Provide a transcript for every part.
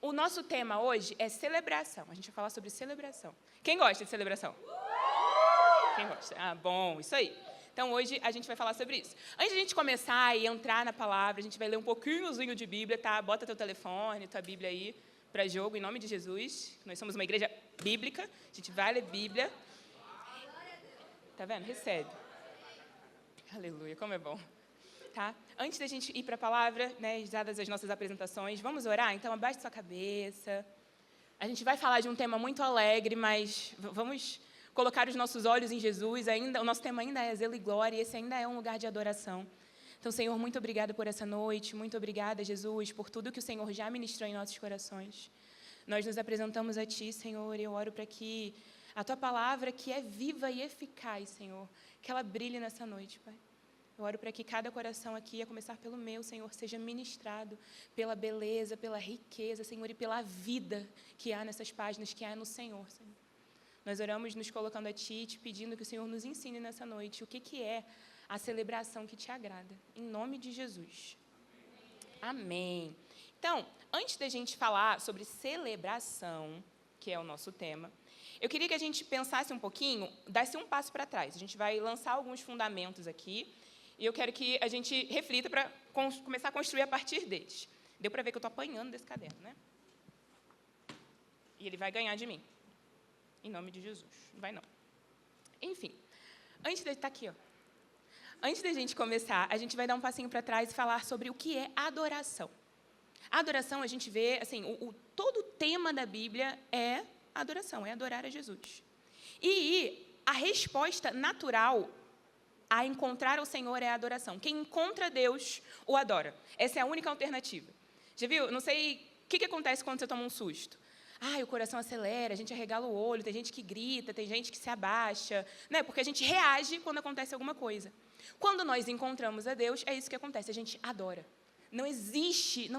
O nosso tema hoje é celebração. A gente vai falar sobre celebração. Quem gosta de celebração? Quem gosta? Ah, bom, isso aí. Então, hoje a gente vai falar sobre isso. Antes de a gente começar e entrar na palavra, a gente vai ler um pouquinhozinho de Bíblia, tá? Bota teu telefone, tua Bíblia aí para jogo, em nome de Jesus. Nós somos uma igreja bíblica, a gente vai ler Bíblia. Tá vendo? Recebe. Aleluia, como é bom. Tá? Antes da gente ir para a palavra, né, dadas as nossas apresentações, vamos orar? Então, abaixe sua cabeça. A gente vai falar de um tema muito alegre, mas vamos colocar os nossos olhos em Jesus. O nosso tema ainda é zelo e glória, e esse ainda é um lugar de adoração. Então, Senhor, muito obrigada por essa noite, muito obrigada, Jesus, por tudo que o Senhor já ministrou em nossos corações. Nós nos apresentamos a Ti, Senhor, e eu oro para que a Tua palavra, que é viva e eficaz, Senhor, que ela brilhe nessa noite, Pai. Eu oro para que cada coração aqui, a começar pelo meu, Senhor, seja ministrado pela beleza, pela riqueza, Senhor, e pela vida que há nessas páginas, que há no Senhor, Senhor. Nós oramos nos colocando a Ti, te pedindo que o Senhor nos ensine nessa noite o que é a celebração que Te agrada. Em nome de Jesus. Amém. Então, antes da gente falar sobre celebração, que é o nosso tema, eu queria que a gente pensasse um pouquinho, desse um passo para trás. A gente vai lançar alguns fundamentos aqui, e eu quero que a gente reflita para começar a construir a partir deles. Deu para ver que eu estou apanhando desse caderno, né? E ele vai ganhar de mim. Em nome de Jesus. Não vai, não. Enfim, antes de estar aqui, ó. Antes da gente começar, a gente vai dar um passinho para trás e falar sobre o que é adoração. A adoração, a gente vê, assim, todo o tema da Bíblia é adoração, é adorar a Jesus. E a resposta natural a encontrar o Senhor é a adoração. Quem encontra Deus, o adora. Essa é a única alternativa. Já viu? Não sei o que acontece quando você toma um susto. O coração acelera, a gente arregala o olho, tem gente que grita, tem gente que se abaixa, né? Porque a gente reage quando acontece alguma coisa. Quando nós encontramos a Deus, é isso que acontece, a gente adora. Não existe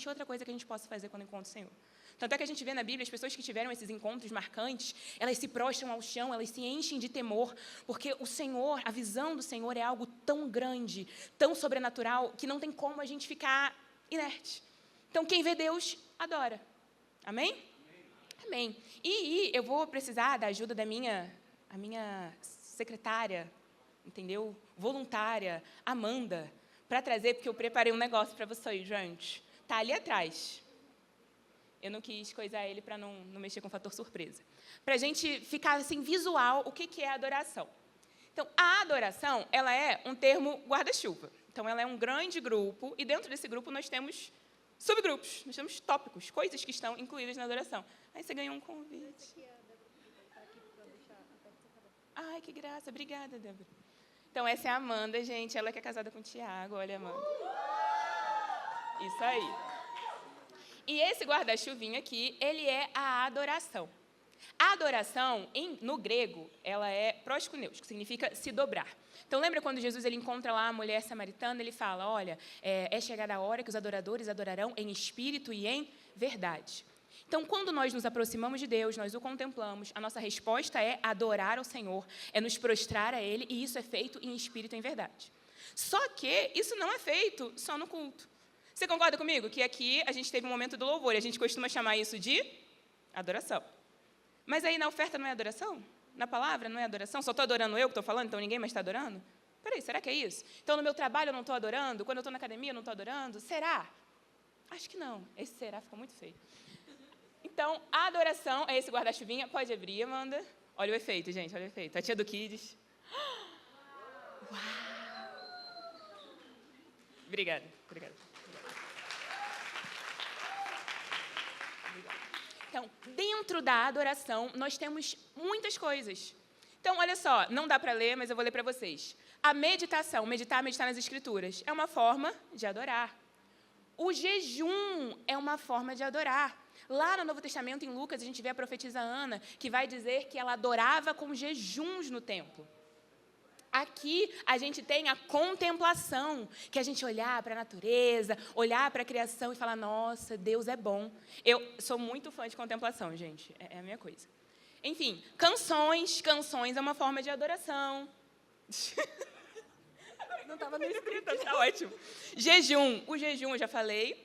outra coisa que a gente possa fazer quando encontra o Senhor. Tanto é que a gente vê na Bíblia, as pessoas que tiveram esses encontros marcantes, elas se prostram ao chão, elas se enchem de temor, porque o Senhor, a visão do Senhor é algo tão grande, tão sobrenatural, que não tem como a gente ficar inerte. Então, quem vê Deus, adora. Amém? Amém. E eu vou precisar da ajuda da minha secretária, entendeu? Voluntária, Amanda, para trazer, porque eu preparei um negócio para vocês, gente. Está ali atrás. Eu não quis coisar ele para não mexer com o fator surpresa. Para a gente ficar assim, visual, o que é a adoração. Então, a adoração, ela é um termo guarda-chuva. Então, ela é um grande grupo, e dentro desse grupo nós temos subgrupos, nós temos tópicos, coisas que estão incluídas na adoração. Aí você ganhou um convite. Ai, que graça. Obrigada, Débora. Então, essa é a Amanda, gente. Ela que é casada com o Tiago. Olha, Amanda. Isso aí. E esse guarda-chuvinha aqui, ele é a adoração. A adoração, no grego, ela é proskuneus, que significa se dobrar. Então, lembra quando Jesus ele encontra lá a mulher samaritana, ele fala, olha, é chegada a hora que os adoradores adorarão em espírito e em verdade. Então, quando nós nos aproximamos de Deus, nós o contemplamos, a nossa resposta é adorar ao Senhor, é nos prostrar a Ele, e isso é feito em espírito e em verdade. Só que isso não é feito só no culto. Você concorda comigo que aqui a gente teve um momento do louvor, e a gente costuma chamar isso de adoração. Mas aí na oferta não é adoração? Na palavra não é adoração? Só estou adorando eu que estou falando, então ninguém mais está adorando? Peraí, será que é isso? Então no meu trabalho eu não estou adorando? Quando eu estou na academia eu não estou adorando? Será? Acho que não. Esse será ficou muito feio. Então, a adoração é esse guarda-chuvinha. Pode abrir, Amanda. Olha o efeito, gente, olha o efeito. A tia do Kids. Uau! Obrigada. Então, dentro da adoração, nós temos muitas coisas. Então, olha só, não dá para ler, mas eu vou ler para vocês. A meditação, meditar nas Escrituras, é uma forma de adorar. O jejum é uma forma de adorar. Lá no Novo Testamento, em Lucas, a gente vê a profetisa Ana, que vai dizer que ela adorava com jejuns no templo. Aqui, a gente tem a contemplação, que é a gente olhar para a natureza, olhar para a criação e falar, nossa, Deus é bom. Eu sou muito fã de contemplação, gente, é a minha coisa. Enfim, canções é uma forma de adoração. Não estava no escrito, está ótimo. Jejum, o jejum eu já falei.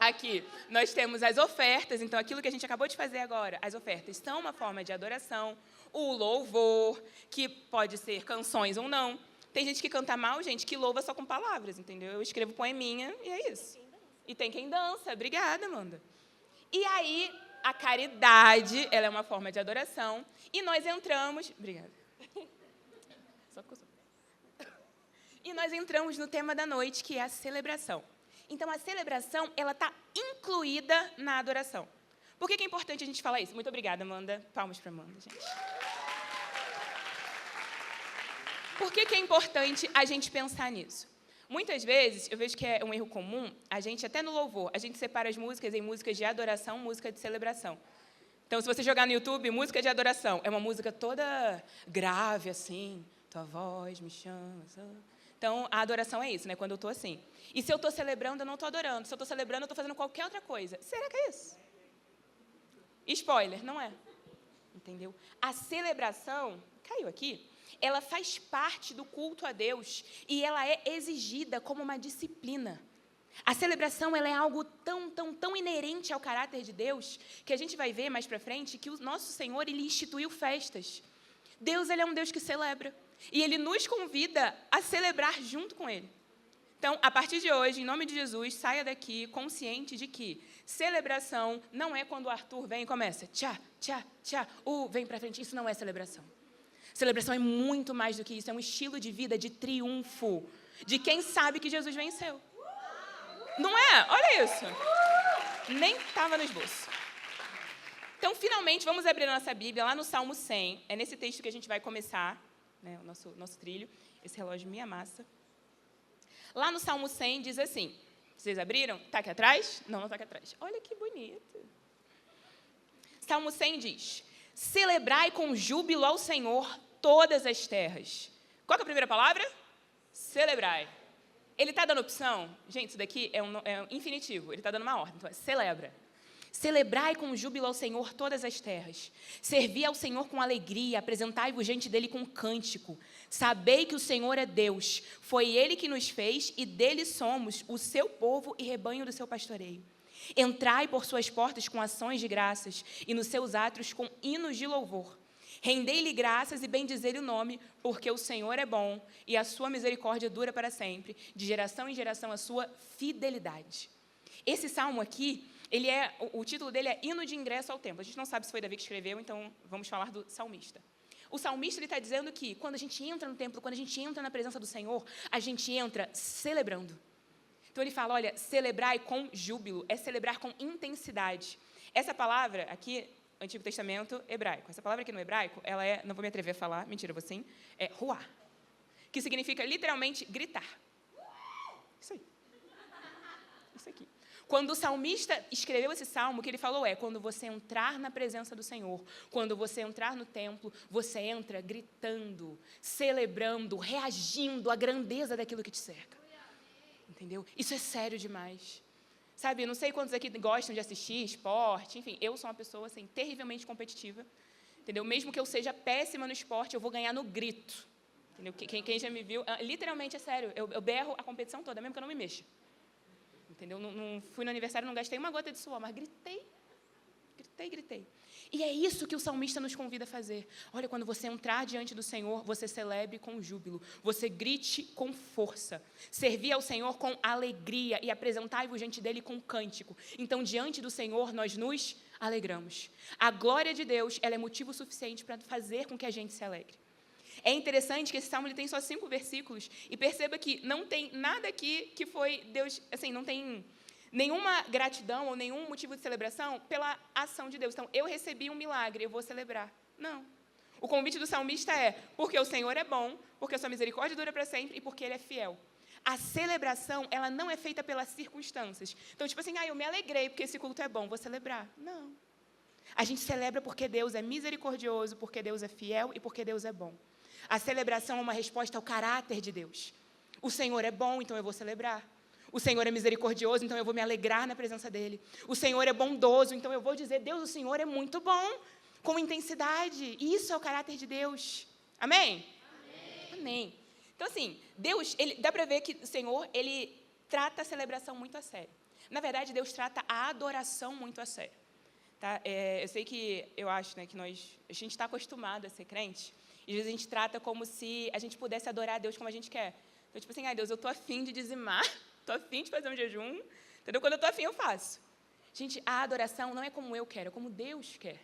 Aqui, nós temos as ofertas, então aquilo que a gente acabou de fazer agora, as ofertas são uma forma de adoração, o louvor, que pode ser canções ou não. Tem gente que canta mal, gente, que louva só com palavras, entendeu? Eu escrevo poeminha e é isso. E tem quem dança. Obrigada, Amanda. E aí, a caridade, ela é uma forma de adoração, e nós entramos... Obrigada. Só porque eu sou. E nós entramos no tema da noite, que é a celebração. Então, a celebração, ela está incluída na adoração. Por que é importante a gente falar isso? Muito obrigada, Amanda. Palmas para Amanda, gente. Por que é importante a gente pensar nisso? Muitas vezes, eu vejo que é um erro comum, a gente, até no louvor, a gente separa as músicas em músicas de adoração, música de celebração. Então, se você jogar no YouTube, música de adoração, é uma música toda grave, assim, tua voz me chama. Então, a adoração é isso, né? Quando eu estou assim. E se eu estou celebrando, eu não estou adorando. Se eu estou celebrando, eu estou fazendo qualquer outra coisa. Será que é isso? Spoiler, não é. Entendeu? A celebração, caiu aqui, ela faz parte do culto a Deus e ela é exigida como uma disciplina. A celebração, ela é algo tão inerente ao caráter de Deus, que a gente vai ver mais para frente que o nosso Senhor, Ele instituiu festas. Deus, Ele é um Deus que celebra. E Ele nos convida a celebrar junto com Ele. Então, a partir de hoje, em nome de Jesus, saia daqui consciente de que celebração não é quando o Arthur vem e começa, tchá, tchá, tchá, vem para frente. Isso não é celebração. Celebração é muito mais do que isso, é um estilo de vida de triunfo, de quem sabe que Jesus venceu. Não é? Olha isso. Nem estava no esboço. Então, finalmente, vamos abrir a nossa Bíblia lá no Salmo 100. É nesse texto que a gente vai começar, né, o nosso trilho. Esse relógio me amassa. Lá no Salmo 100 diz assim, vocês abriram? Está aqui atrás? Não está aqui atrás. Olha que bonito. Salmo 100 diz, celebrai com júbilo ao Senhor todas as terras. Qual que é a primeira palavra? Celebrai. Ele está dando opção? Gente, isso daqui é um infinitivo. Ele está dando uma ordem. Então, celebra. Celebrai com júbilo ao Senhor todas as terras. Servi ao Senhor com alegria. Apresentai-vos diante dele com cântico. Sabei que o Senhor é Deus. Foi Ele que nos fez e dele somos o seu povo e rebanho do seu pastoreio. Entrai por suas portas com ações de graças e nos seus átrios com hinos de louvor. Rendei-lhe graças e bendizei-lhe o nome, porque o Senhor é bom e a sua misericórdia dura para sempre, de geração em geração a sua fidelidade. Esse salmo aqui, o título dele é Hino de Ingresso ao Templo. A gente não sabe se foi Davi que escreveu, então vamos falar do salmista. O salmista está dizendo que quando a gente entra no templo, quando a gente entra na presença do Senhor, a gente entra celebrando. Então ele fala, olha, celebrai com júbilo, é celebrar com intensidade. Essa palavra aqui, Antigo Testamento hebraico. Essa palavra aqui no hebraico, ela é, não vou me atrever a falar, mentira, vou sim, é ruá, que significa literalmente gritar. Isso aí. Isso aqui. Quando o salmista escreveu esse salmo, o que ele falou é, quando você entrar na presença do Senhor, quando você entrar no templo, você entra gritando, celebrando, reagindo à grandeza daquilo que te cerca. Entendeu? Isso é sério demais. Sabe, não sei quantos aqui gostam de assistir esporte, enfim, eu sou uma pessoa, assim, terrivelmente competitiva, entendeu? Mesmo que eu seja péssima no esporte, eu vou ganhar no grito, entendeu? Quem já me viu, literalmente, é sério, eu berro a competição toda, mesmo que eu não me mexa, entendeu? Não fui no aniversário, não gastei uma gota de suor, mas gritei. E é isso que o salmista nos convida a fazer. Olha, quando você entrar diante do Senhor, você celebre com júbilo, você grite com força, servi ao Senhor com alegria e apresentai-vos diante dele com cântico. Então, diante do Senhor, nós nos alegramos. A glória de Deus, ela é motivo suficiente para fazer com que a gente se alegre. É interessante que esse salmo ele tem só 5 versículos e perceba que não tem nada aqui que foi Deus, assim, não tem nenhuma gratidão ou nenhum motivo de celebração pela ação de Deus. Então, eu recebi um milagre, eu vou celebrar. Não. O convite do salmista é, porque o Senhor é bom, porque a sua misericórdia dura para sempre e porque Ele é fiel. A celebração, ela não é feita pelas circunstâncias. Então, tipo assim, eu me alegrei porque esse culto é bom, vou celebrar. Não. A gente celebra porque Deus é misericordioso, porque Deus é fiel e porque Deus é bom. A celebração é uma resposta ao caráter de Deus. O Senhor é bom, então eu vou celebrar. O Senhor é misericordioso, então eu vou me alegrar na presença dEle. O Senhor é bondoso, então eu vou dizer, Deus, o Senhor é muito bom, com intensidade. Isso é o caráter de Deus. Amém? Amém. Amém. Então, assim, Deus, dá para ver que o Senhor, Ele trata a celebração muito a sério. Na verdade, Deus trata a adoração muito a sério. Tá? Eu sei que, eu acho, né, que a gente está acostumado a ser crente, e às vezes a gente trata como se a gente pudesse adorar a Deus como a gente quer. Então, tipo assim, ai, Deus, eu estou afim de dizimar, estou afim de fazer um jejum, entendeu? Quando eu estou afim, eu faço. Gente, a adoração não é como eu quero, é como Deus quer.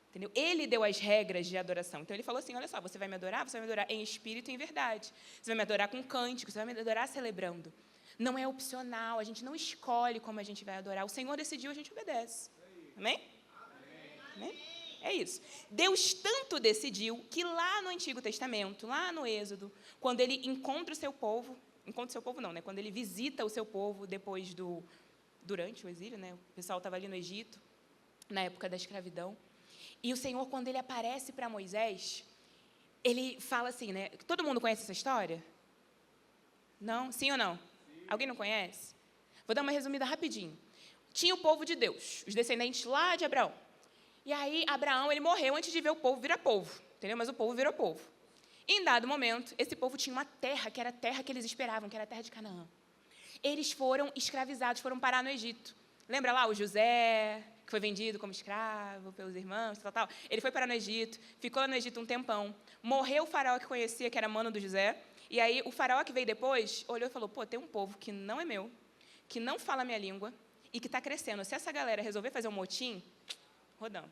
Entendeu? Ele deu as regras de adoração. Então, ele falou assim, olha só, você vai me adorar em espírito e em verdade. Você vai me adorar com cântico, você vai me adorar celebrando. Não é opcional, a gente não escolhe como a gente vai adorar. O Senhor decidiu, a gente obedece. Amém? Amém? É isso. Deus tanto decidiu que lá no Antigo Testamento, lá no Êxodo, quando ele encontra o seu povo não, né? Quando ele visita o seu povo durante o exílio, né? O pessoal estava ali no Egito, na época da escravidão. E o Senhor, quando ele aparece para Moisés, ele fala assim, né? Todo mundo conhece essa história? Não? Sim ou não? Sim. Alguém não conhece? Vou dar uma resumida rapidinho. Tinha o povo de Deus, os descendentes lá de Abraão. E aí, Abraão, ele morreu antes de ver o povo virar povo, entendeu? Mas o povo virou povo. Em dado momento, esse povo tinha uma terra, que era a terra que eles esperavam, que era a terra de Canaã. Eles foram escravizados, foram parar no Egito. Lembra lá o José, que foi vendido como escravo pelos irmãos, tal. Ele foi parar no Egito, ficou lá no Egito um tempão. Morreu o faraó que conhecia, que era mano do José. E aí, o faraó que veio depois, olhou e falou, pô, tem um povo que não é meu, que não fala a minha língua e que está crescendo. Se essa galera resolver fazer um motim, rodando.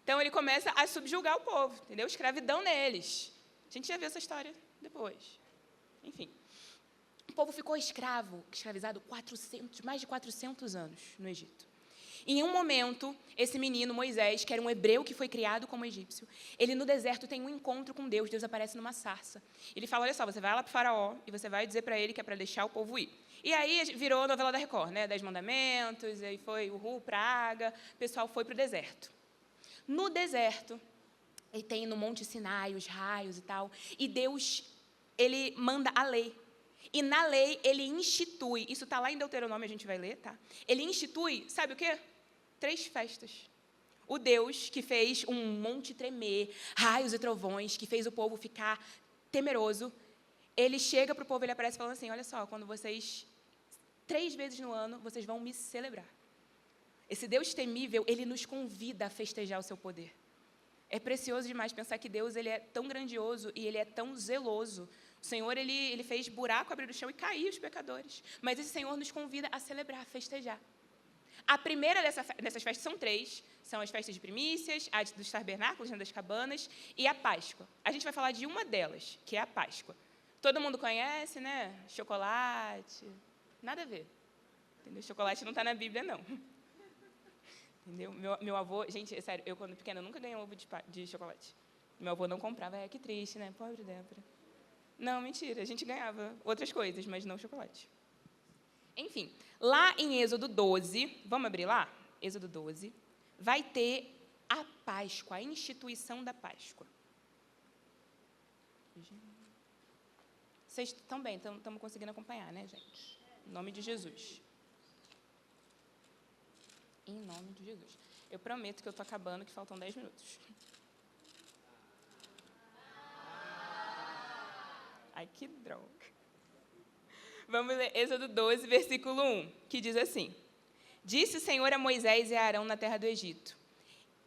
Então, ele começa a subjugar o povo, entendeu? Escravidão neles. A gente já viu essa história depois. Enfim. O povo ficou escravizado mais de 400 anos no Egito. Em um momento, esse menino, Moisés, que era um hebreu que foi criado como egípcio, ele no deserto tem um encontro com Deus. Deus aparece numa sarça. Ele fala, olha só, você vai lá para o faraó e você vai dizer para ele que é para deixar o povo ir. E aí virou a novela da Record, né? 10 mandamentos, aí foi praga, o pessoal foi para o deserto. No deserto, ele tem no Monte Sinai os raios e tal, e Deus, ele manda a lei. E na lei, ele institui, isso está lá em Deuteronômio, a gente vai ler, tá? Ele institui, sabe o quê? 3 festas. O Deus que fez um monte tremer, raios e trovões, que fez o povo ficar temeroso, ele chega para o povo, ele aparece falando assim, olha só, quando vocês, 3 vezes no ano, vocês vão me celebrar. Esse Deus temível, ele nos convida a festejar o seu poder. É precioso demais pensar que Deus, ele é tão grandioso e ele é tão zeloso. O Senhor, ele fez buraco, abrir o chão e cair os pecadores. Mas esse Senhor nos convida a celebrar, a festejar. A primeira dessas festas são 3. São as festas de primícias, a dos tabernáculos, das cabanas, e a Páscoa. A gente vai falar de uma delas, que é a Páscoa. Todo mundo conhece, né? Chocolate. Nada a ver. Entendeu? Chocolate não está na Bíblia, não. Entendeu? Meu avô... Gente, é sério, eu, quando pequena, nunca ganhei um ovo de chocolate. Meu avô não comprava. Que triste, né? Pobre Débora. Não, mentira. A gente ganhava outras coisas, mas não chocolate. Enfim, lá em Êxodo 12... Vamos abrir lá? Êxodo 12. Vai ter a Páscoa, a instituição da Páscoa. Vocês estão bem? Estamos conseguindo acompanhar, né, gente? Em nome de Jesus. Em nome de Jesus. Eu prometo que eu estou acabando, que faltam 10 minutos. Ai, que droga. Vamos ler Êxodo 12, versículo 1, que diz assim: Disse o Senhor a Moisés e a Arão na terra do Egito: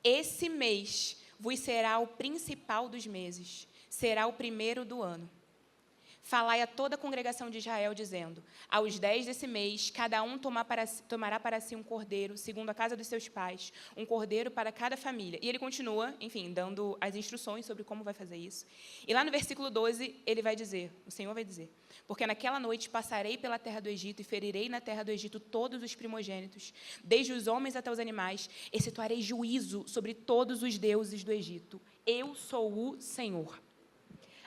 Esse mês vos será o principal dos meses, será o primeiro do ano. Falai a toda a congregação de Israel, dizendo: aos 10 desse mês, cada um tomará para si um cordeiro, segundo a casa dos seus pais, um cordeiro para cada família. E ele continua, enfim, dando as instruções sobre como vai fazer isso. E lá no versículo 12, ele vai dizer, o Senhor vai dizer: porque naquela noite passarei pela terra do Egito e ferirei na terra do Egito todos os primogênitos, desde os homens até os animais, efetuarei juízo sobre todos os deuses do Egito. Eu sou o Senhor.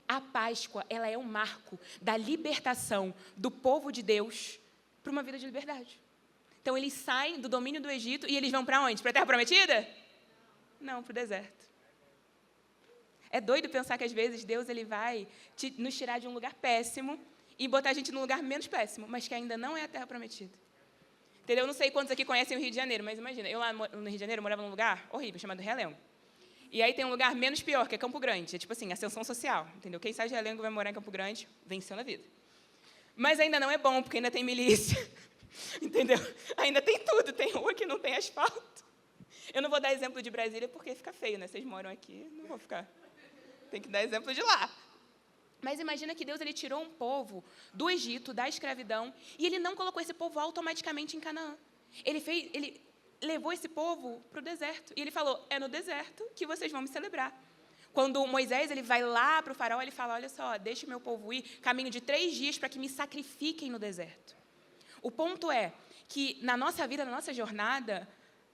A Páscoa, ela é um marco da libertação do povo de Deus para uma vida de liberdade. Então, eles saem do domínio do Egito e eles vão para onde? Para a Terra Prometida? Não, para o deserto. É doido pensar que, às vezes, Deus ele vai nos tirar de um lugar péssimo e botar a gente num lugar menos péssimo, mas que ainda não é a Terra Prometida. Entendeu? Eu não sei quantos aqui conhecem o Rio de Janeiro, mas imagina, eu lá no Rio de Janeiro morava num lugar horrível, chamado Realengo. E aí tem um lugar menos pior, que é Campo Grande. É tipo assim, ascensão social, entendeu? Quem sai de Realengo vai morar em Campo Grande, venceu na vida. Mas ainda não é bom, porque ainda tem milícia. Entendeu? Ainda tem tudo, tem rua que não tem asfalto. Eu não vou dar exemplo de Brasília porque fica feio, né? Vocês moram aqui, não vou ficar. Tem que dar exemplo de lá. Mas imagina que Deus ele tirou um povo do Egito, da escravidão, e ele não colocou esse povo automaticamente em Canaã. Ele levou esse povo para o deserto. E ele falou, é no deserto que vocês vão me celebrar. Quando Moisés ele vai lá para o faraó, ele fala, olha só, deixa o meu povo ir, caminho de 3 dias para que me sacrifiquem no deserto. O ponto é que na nossa vida, na nossa jornada,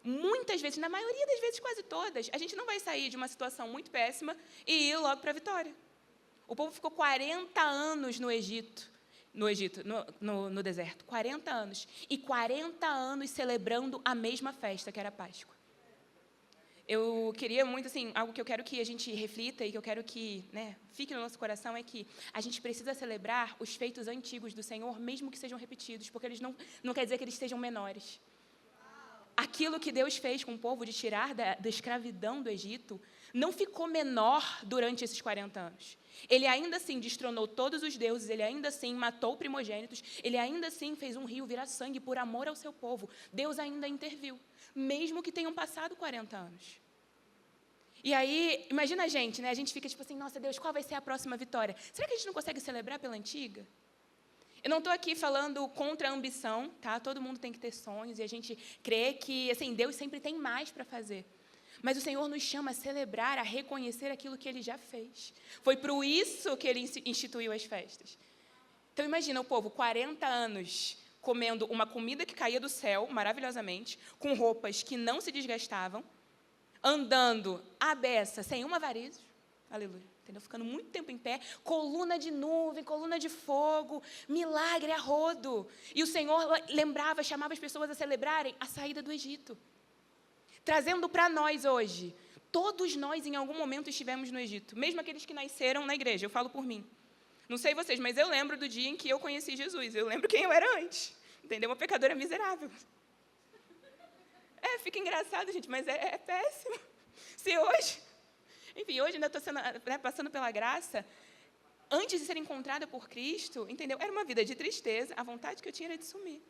muitas vezes, na maioria das vezes, quase todas, a gente não vai sair de uma situação muito péssima e ir logo para a vitória. O povo ficou 40 anos no deserto, 40 anos. E 40 anos celebrando a mesma festa, que era a Páscoa. Eu queria muito, assim, algo que eu quero que a gente reflita e que eu quero que fique no nosso coração é que a gente precisa celebrar os feitos antigos do Senhor, mesmo que sejam repetidos, porque eles não quer dizer que eles sejam menores. Aquilo que Deus fez com o povo de tirar da escravidão do Egito não ficou menor durante esses 40 anos. Ele ainda assim destronou todos os deuses, ele ainda assim matou primogênitos, ele ainda assim fez um rio virar sangue por amor ao seu povo. Deus ainda interviu, mesmo que tenham passado 40 anos. E aí, imagina a gente, a gente fica tipo assim, nossa Deus, qual vai ser a próxima vitória? Será que a gente não consegue celebrar pela antiga? Eu não estou aqui falando contra a ambição, tá? Todo mundo tem que ter sonhos e a gente crê que, assim, Deus sempre tem mais para fazer. Mas o Senhor nos chama a celebrar, a reconhecer aquilo que Ele já fez. Foi por isso que Ele instituiu as festas. Então, imagina o povo, 40 anos, comendo uma comida que caía do céu, maravilhosamente, com roupas que não se desgastavam, andando à beça, sem uma varizes, aleluia, entendeu? Ficando muito tempo em pé, coluna de nuvem, coluna de fogo, milagre a rodo. E o Senhor lembrava, chamava as pessoas a celebrarem a saída do Egito. Trazendo para nós hoje, todos nós em algum momento estivemos no Egito, mesmo aqueles que nasceram na igreja, eu falo por mim. Não sei vocês, mas eu lembro do dia em que eu conheci Jesus, eu lembro quem eu era antes, entendeu? Uma pecadora miserável. Fica engraçado, gente, mas é péssimo. Se hoje, enfim, hoje ainda estou passando pela graça, antes de ser encontrada por Cristo, entendeu? Era uma vida de tristeza, a vontade que eu tinha era de sumir.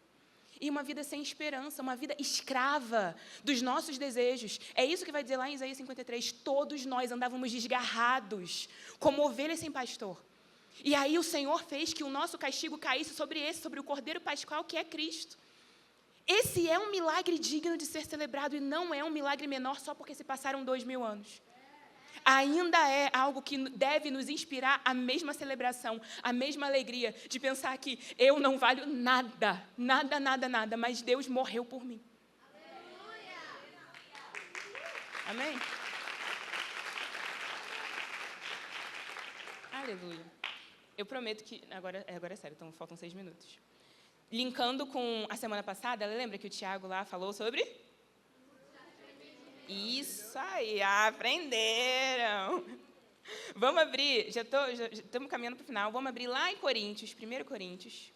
E uma vida sem esperança, uma vida escrava dos nossos desejos. É isso que vai dizer lá em Isaías 53, todos nós andávamos desgarrados, como ovelhas sem pastor. E aí o Senhor fez que o nosso castigo caísse sobre o Cordeiro Pascal, que é Cristo. Esse é um milagre digno de ser celebrado e não é um milagre menor só porque se passaram 2000 anos. Ainda é algo que deve nos inspirar a mesma celebração, a mesma alegria de pensar que eu não valho nada, nada, mas Deus morreu por mim. Amém? Aleluia. Eu prometo que... Agora é sério, então faltam 6 minutos. Linkando com a semana passada, lembra que o Tiago lá falou sobre... Isso aí, aprenderam. Vamos abrir, já estamos caminhando para o final, vamos abrir lá em Coríntios, 1 Coríntios,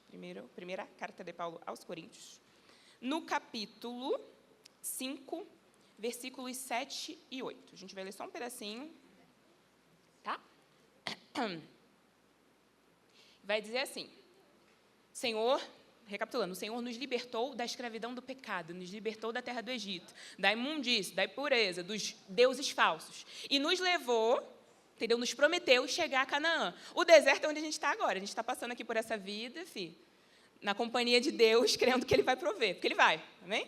primeira carta de Paulo aos Coríntios, no capítulo 5, versículos 7 e 8. A gente vai ler só um pedacinho, tá? Vai dizer assim, Senhor... Recapitulando, o Senhor nos libertou da escravidão do pecado, nos libertou da terra do Egito, da imundície, da impureza, dos deuses falsos. E nos levou, entendeu? Nos prometeu chegar a Canaã. O deserto é onde a gente está agora. A gente está passando aqui por essa vida, na companhia de Deus, crendo que Ele vai prover, porque Ele vai, amém?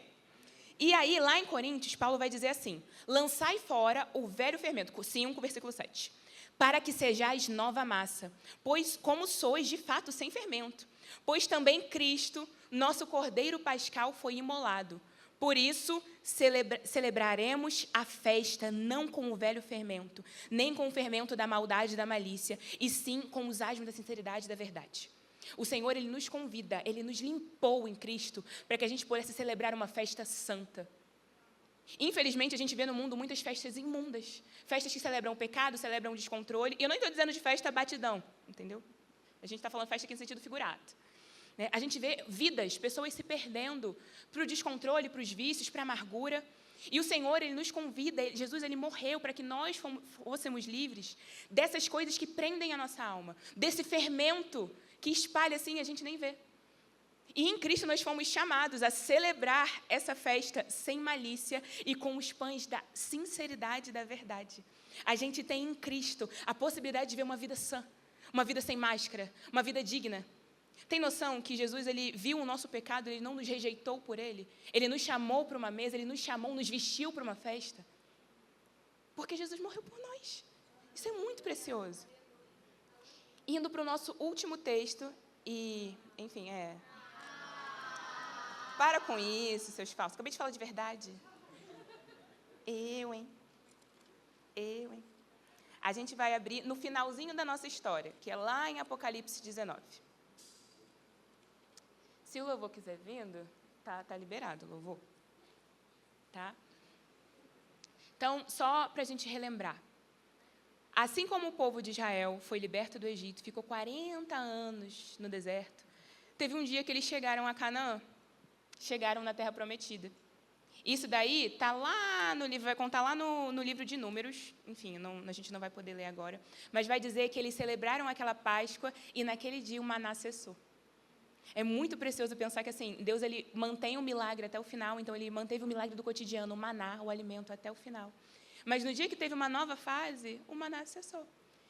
E aí, lá em Coríntios, Paulo vai dizer assim, lançai fora o velho fermento, 5, versículo 7, para que sejais nova massa, pois como sois de fato sem fermento. Pois também Cristo, nosso Cordeiro Pascal, foi imolado. Por isso, celebraremos a festa não com o velho fermento, nem com o fermento da maldade e da malícia, e sim com os asmos da sinceridade e da verdade. O Senhor, Ele nos convida, Ele nos limpou em Cristo, para que a gente pudesse celebrar uma festa santa. Infelizmente, a gente vê no mundo muitas festas imundas, festas que celebram o pecado, celebram o descontrole, e eu não estou dizendo de festa batidão, entendeu? A gente está falando festa aqui no sentido figurado. A gente vê vidas, pessoas se perdendo para o descontrole, para os vícios, para a amargura. E o Senhor, Ele nos convida, Jesus, Ele morreu para que nós fôssemos livres dessas coisas que prendem a nossa alma, desse fermento que espalha assim e a gente nem vê. E em Cristo nós fomos chamados a celebrar essa festa sem malícia e com os pães da sinceridade e da verdade. A gente tem em Cristo a possibilidade de ver uma vida sã, uma vida sem máscara, uma vida digna. Tem noção que Jesus, ele viu o nosso pecado, ele não nos rejeitou por ele. Ele nos chamou para uma mesa, ele nos chamou, nos vestiu para uma festa. Porque Jesus morreu por nós. Isso é muito precioso. Indo para o nosso último texto, e, enfim, para com isso, seus falsos. Acabei de falar de verdade. Eu, hein? A gente vai abrir no finalzinho da nossa história, que é lá em Apocalipse 19. Se o louvor quiser vindo, tá liberado o louvor. Tá? Então, só para a gente relembrar. Assim como o povo de Israel foi liberto do Egito, ficou 40 anos no deserto, teve um dia que eles chegaram a Canaã, chegaram na Terra Prometida. Isso daí está lá no livro, vai contar lá no livro de Números, enfim, a gente não vai poder ler agora, mas vai dizer que eles celebraram aquela Páscoa e naquele dia o maná cessou. É muito precioso pensar que assim, Deus ele mantém o milagre até o final, então ele manteve o milagre do cotidiano, o maná, o alimento até o final. Mas no dia que teve uma nova fase, o maná cessou.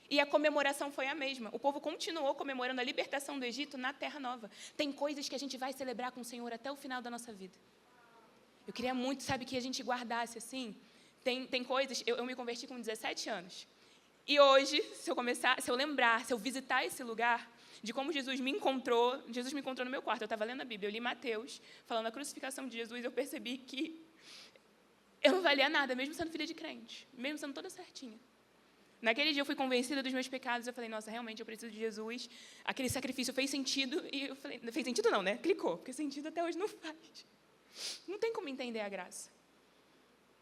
E a comemoração foi a mesma. O povo continuou comemorando a libertação do Egito na Terra Nova. Tem coisas que a gente vai celebrar com o Senhor até o final da nossa vida. Eu queria muito, sabe, que a gente guardasse assim. Tem coisas, eu me converti com 17 anos. E hoje, se eu lembrar, se eu visitar esse lugar, de como Jesus me encontrou no meu quarto. Eu estava lendo a Bíblia, eu li Mateus, falando da crucificação de Jesus, eu percebi que eu não valia nada, mesmo sendo filha de crente, mesmo sendo toda certinha. Naquele dia eu fui convencida dos meus pecados, eu falei, nossa, realmente eu preciso de Jesus. Aquele sacrifício fez sentido, e eu falei, não fez sentido não, né? Clicou, porque sentido até hoje não faz. Não tem como entender a graça.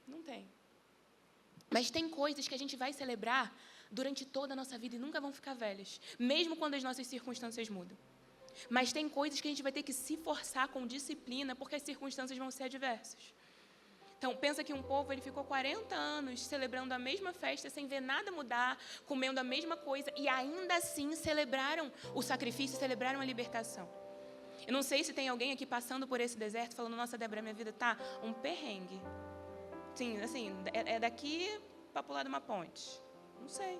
Não tem. Mas tem coisas que a gente vai celebrar durante toda a nossa vida e nunca vão ficar velhas, mesmo quando as nossas circunstâncias mudam. Mas tem coisas que a gente vai ter que se forçar com disciplina, porque as circunstâncias vão ser adversas. Então, pensa que um povo ele ficou 40 anos celebrando a mesma festa, sem ver nada mudar, comendo a mesma coisa, e ainda assim celebraram o sacrifício, celebraram a libertação. Eu não sei se tem alguém aqui passando por esse deserto, falando, nossa, Débora, minha vida está um perrengue. Sim, assim, é daqui para pular de uma ponte. Não sei.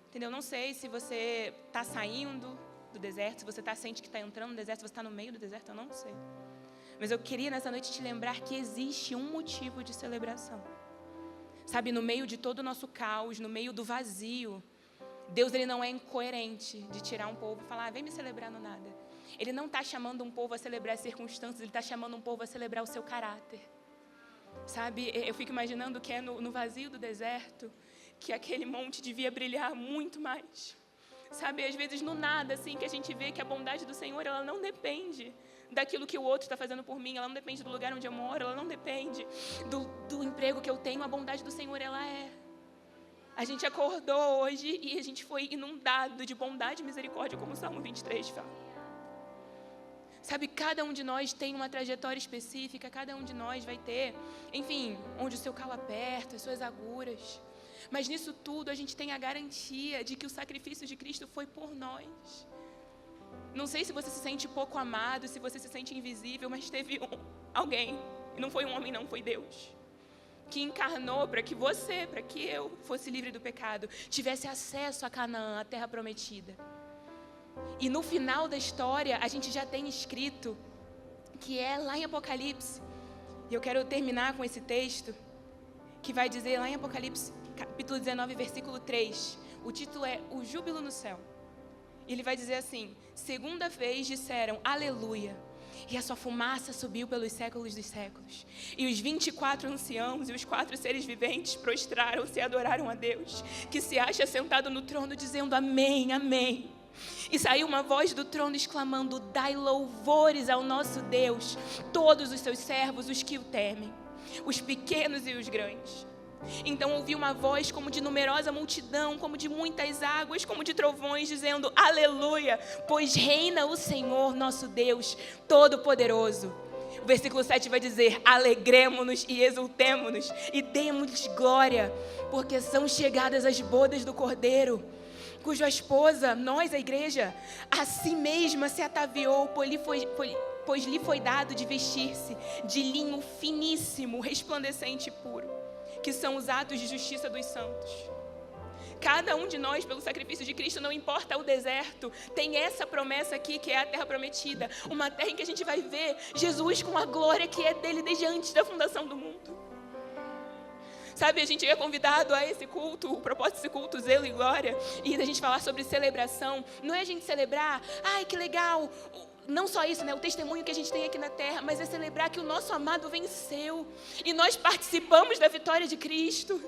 Entendeu? Não sei se você está saindo do deserto, se você sente que está entrando no deserto, se você está no meio do deserto, eu não sei. Mas eu queria nessa noite te lembrar que existe um motivo de celebração. Sabe, no meio de todo o nosso caos, no meio do vazio, Deus ele não é incoerente de tirar um povo e falar, vem me celebrar no nada. Ele não está chamando um povo a celebrar as circunstâncias, ele está chamando um povo a celebrar o seu caráter. Sabe, eu fico imaginando que é no vazio do deserto que aquele monte devia brilhar muito mais. Sabe, às vezes no nada, assim, que a gente vê que a bondade do Senhor, ela não depende daquilo que o outro está fazendo por mim, ela não depende do lugar onde eu moro, ela não depende do emprego que eu tenho, a bondade do Senhor, ela é. A gente acordou hoje e a gente foi inundado de bondade e misericórdia, como o Salmo 23 fala. Sabe, cada um de nós tem uma trajetória específica, cada um de nós vai ter, enfim, onde o seu calo aperta, as suas agruras. Mas nisso tudo a gente tem a garantia de que o sacrifício de Cristo foi por nós. Não sei se você se sente pouco amado, se você se sente invisível, mas teve alguém, e não foi um homem não, foi Deus, que encarnou para que você, para que eu fosse livre do pecado, tivesse acesso a Canaã, a terra prometida. E no final da história, a gente já tem escrito, que é lá em Apocalipse, e eu quero terminar com esse texto, que vai dizer lá em Apocalipse, capítulo 19, versículo 3, o título é O Júbilo no Céu. Ele vai dizer assim, segunda vez disseram, aleluia, e a sua fumaça subiu pelos séculos dos séculos. E os 24 anciãos e os 4 seres viventes prostraram-se e adoraram a Deus, que se acha sentado no trono, dizendo amém, amém. E saiu uma voz do trono exclamando, dai louvores ao nosso Deus, todos os seus servos, os que o temem, os pequenos e os grandes. Então ouvi uma voz como de numerosa multidão, como de muitas águas, como de trovões, dizendo, aleluia, pois reina o Senhor nosso Deus, Todo-Poderoso. O versículo 7 vai dizer, alegremo-nos e exultemo-nos e demos glória, porque são chegadas as bodas do Cordeiro. cuja esposa, nós, a igreja, a si mesma se ataviou, pois lhe foi dado de vestir-se de linho finíssimo, resplandecente e puro, que são os atos de justiça dos santos. Cada um de nós, pelo sacrifício de Cristo, não importa o deserto, tem essa promessa aqui, que é a terra prometida. Uma terra em que a gente vai ver Jesus com a glória que é dele desde antes da fundação do mundo. Sabe, a gente é convidado a esse culto, o propósito desse culto, zelo e glória, e da gente falar sobre celebração. Não é a gente celebrar, ai que legal, não só isso, né? O testemunho que a gente tem aqui na terra, mas é celebrar que o nosso amado venceu, e nós participamos da vitória de Cristo.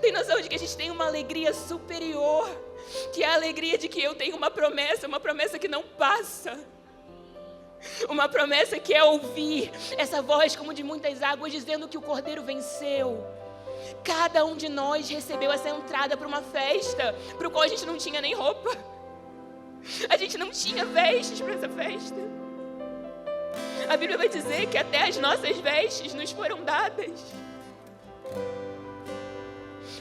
Tem noção de que a gente tem uma alegria superior, que é a alegria de que eu tenho uma promessa que não passa. Uma promessa que é ouvir essa voz como de muitas águas dizendo que o Cordeiro venceu. Cada um de nós recebeu essa entrada para uma festa para o qual a gente não tinha nem roupa. A gente não tinha vestes para essa festa. A Bíblia vai dizer que até as nossas vestes nos foram dadas.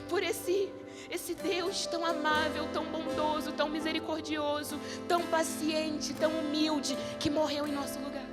Por esse Deus tão amável, tão bondoso, tão misericordioso, tão paciente, tão humilde, que morreu em nosso lugar.